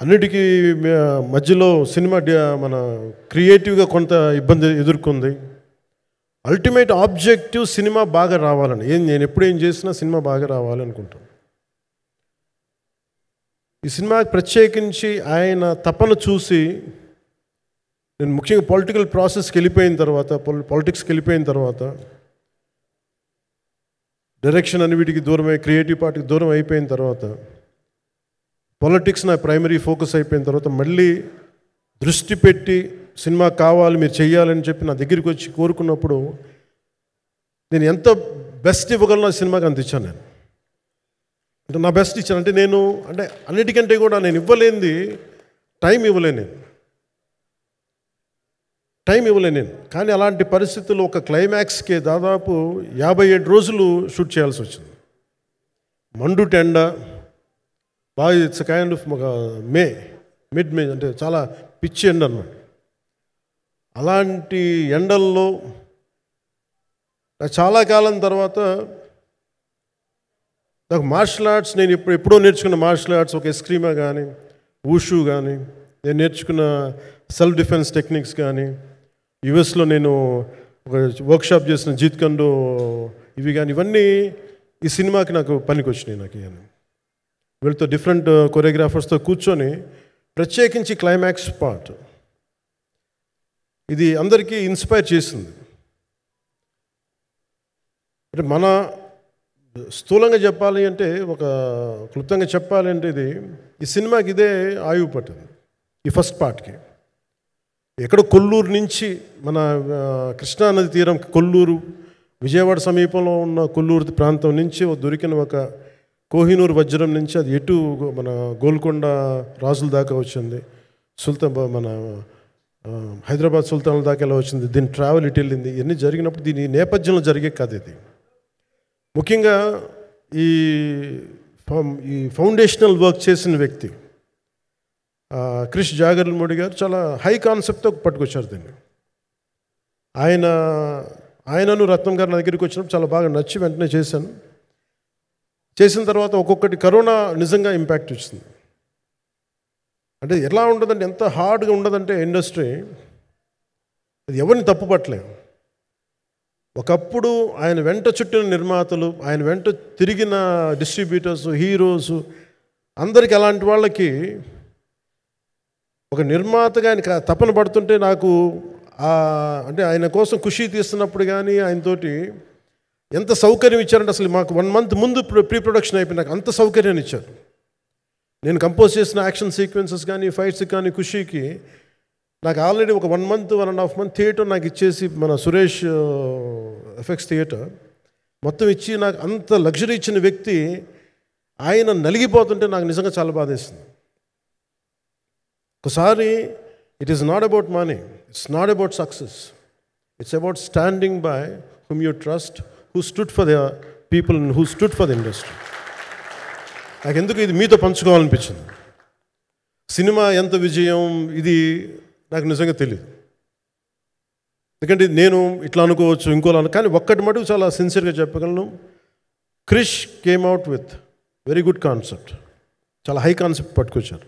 అన్నిటికీ మధ్యలో సినిమా మన క్రియేటివ్గా కొంత ఇబ్బంది ఎదుర్కొంది. అల్టిమేట్ ఆబ్జెక్టివ్ సినిమా బాగా రావాలని, నేను ఎప్పుడేం చేసినా సినిమా బాగా రావాలనుకుంటాను. ఈ సినిమాకి ప్రత్యేకించి ఆయన తపన చూసి నేను ముఖ్యంగా పొలిటికల్ ప్రాసెస్కి వెళ్ళిపోయిన తర్వాత, పాలిటిక్స్కి వెళ్ళిపోయిన తర్వాత, డైరెక్షన్ అని వీటికి దూరమై క్రియేటివ్ పార్టీకి దూరం అయిపోయిన తర్వాత, పాలిటిక్స్ నా ప్రైమరీ ఫోకస్ అయిపోయిన తర్వాత మళ్ళీ దృష్టి పెట్టి సినిమా కావాలి మీరు చెయ్యాలని చెప్పి నా దగ్గరికి వచ్చి కోరుకున్నప్పుడు నేను ఎంత బెస్ట్ ఇవ్వగలను ఆ సినిమాకి అంత ఇచ్చాను. నేను అంటే నా బెస్ట్ ఇచ్చాను. అంటే నేను అన్నిటికంటే కూడా నేను ఇవ్వలేనిది టైం ఇవ్వలేను. కానీ అలాంటి పరిస్థితుల్లో ఒక క్లైమాక్స్కి దాదాపు 57 రోజులు షూట్ చేయాల్సి వచ్చింది. మండు టెండ బాగా, ఇట్స్ కైండ్ ఆఫ్ ఒక మిడ్ మే, అంటే చాలా పిచ్చి ఎండ అన్నమాట. అలాంటి ఎండల్లో చాలా కాలం తర్వాత నాకు మార్షల్ ఆర్ట్స్, నేను ఎప్పుడో నేర్చుకున్న మార్షల్ ఆర్ట్స్, ఒక ఎస్క్రీమా కానీ, ఊషు కానీ, నేను నేర్చుకున్న సెల్ఫ్ డిఫెన్స్ టెక్నిక్స్ కానీ, యుఎస్లో నేను ఒక వర్క్షాప్ చేసిన జీత్ కండో ఇవి కానీ, ఇవన్నీ ఈ సినిమాకి నాకు పనికి వచ్చినాయి. నాకు వీళ్ళతో డిఫరెంట్ కొరియోగ్రాఫర్స్తో కూర్చొని ప్రత్యేకించి క్లైమాక్స్ పార్ట్ ఇది అందరికీ ఇన్స్పైర్ చేసింది. అంటే మన స్థూలంగా చెప్పాలి అంటే, ఒక క్లుప్తంగా చెప్పాలి అంటే, ఈ సినిమాకి ఇదే ఆయువు పట్టింది. ఈ ఫస్ట్ పార్ట్కి ఎక్కడో కొల్లూరు నుంచి, మన కృష్ణానది తీరం కొల్లూరు, విజయవాడ సమీపంలో ఉన్న కొల్లూరు ప్రాంతం నుంచి దొరికిన ఒక కోహినూరు వజ్రం నుంచి అది ఎటు మన గోల్కొండ రాజుల దాకా వచ్చింది, మన హైదరాబాద్ సుల్తాన్ల దాకా ఎలా వచ్చింది, దీని ట్రావెల్ ఇటు వెళ్ళింది. ఇవన్నీ జరిగినప్పుడు దీని నేపథ్యంలో జరిగే కథ ఇది. ముఖ్యంగా ఈ ఫౌండేషనల్ వర్క్ చేసిన వ్యక్తి క్రిష్ జాగర్లమూడి గారు చాలా హై కాన్సెప్ట్తో పట్టుకొచ్చారు దీన్ని. ఆయనను రత్నం గారు నా దగ్గరికి వచ్చినప్పుడు చాలా బాగా నచ్చి వెంటనే చేశాను. చేసిన తర్వాత ఒక్కొక్కటి కరోనా నిజంగా ఇంపాక్ట్ వచ్చింది. అంటే ఎలా ఉండదంటే, ఎంత హార్డ్గా ఉండదంటే ఇండస్ట్రీ, అది ఎవరిని తప్పు పట్టలేము. ఒకప్పుడు ఆయన వెంట చుట్టిన నిర్మాతలు, ఆయన వెంట తిరిగిన డిస్ట్రిబ్యూటర్స్, హీరోస్, అందరికి అలాంటి వాళ్ళకి ఒక నిర్మాతగా ఆయన తపన పడుతుంటే నాకు అంటే ఆయన కోసం ఖుషి తీస్తున్నప్పుడు కానీ ఆయనతోటి ఎంత సౌకర్యం ఇచ్చారంటే, అసలు మాకు 1 month ముందు ప్రీ ప్రొడక్షన్ అయిపోయి నాకు అంత సౌకర్యాన్ని ఇచ్చారు. నేను కంపోజ్ చేసిన యాక్షన్ సీక్వెన్సెస్ కానీ, ఫైట్స్ కానీ, ఖుషీకి నాకు ఆల్రెడీ ఒక 1 month 1.5 month థియేటర్ నాకు ఇచ్చేసి, మన సురేష్ ఎఫెక్ట్స్ థియేటర్ మొత్తం ఇచ్చి నాకు అంత లగ్జరీ ఇచ్చిన వ్యక్తి ఆయన నలిగిపోతుంటే నాకు నిజంగా చాలా బాధేస్తుంది. ఒకసారి it is not about money, it's not about success, it's about standing by whom you trust, who stood for the people and who stood for the industry. నాకు ఎందుకు ఇది మీతో పంచుకోవాలనిపించింది. సినిమా ఎంత విజయం ఇది నాకు నిజంగా తెలియదు. ఎందుకంటే నేను ఇట్లా అనుకోవచ్చు, ఇంకోలా, కానీ ఒక్కటి మటుకు చాలా సిన్సియర్గా చెప్పగలను. Krish came out with very good concept, చాలా హై కాన్సెప్ట్ పట్టుకొచ్చారు.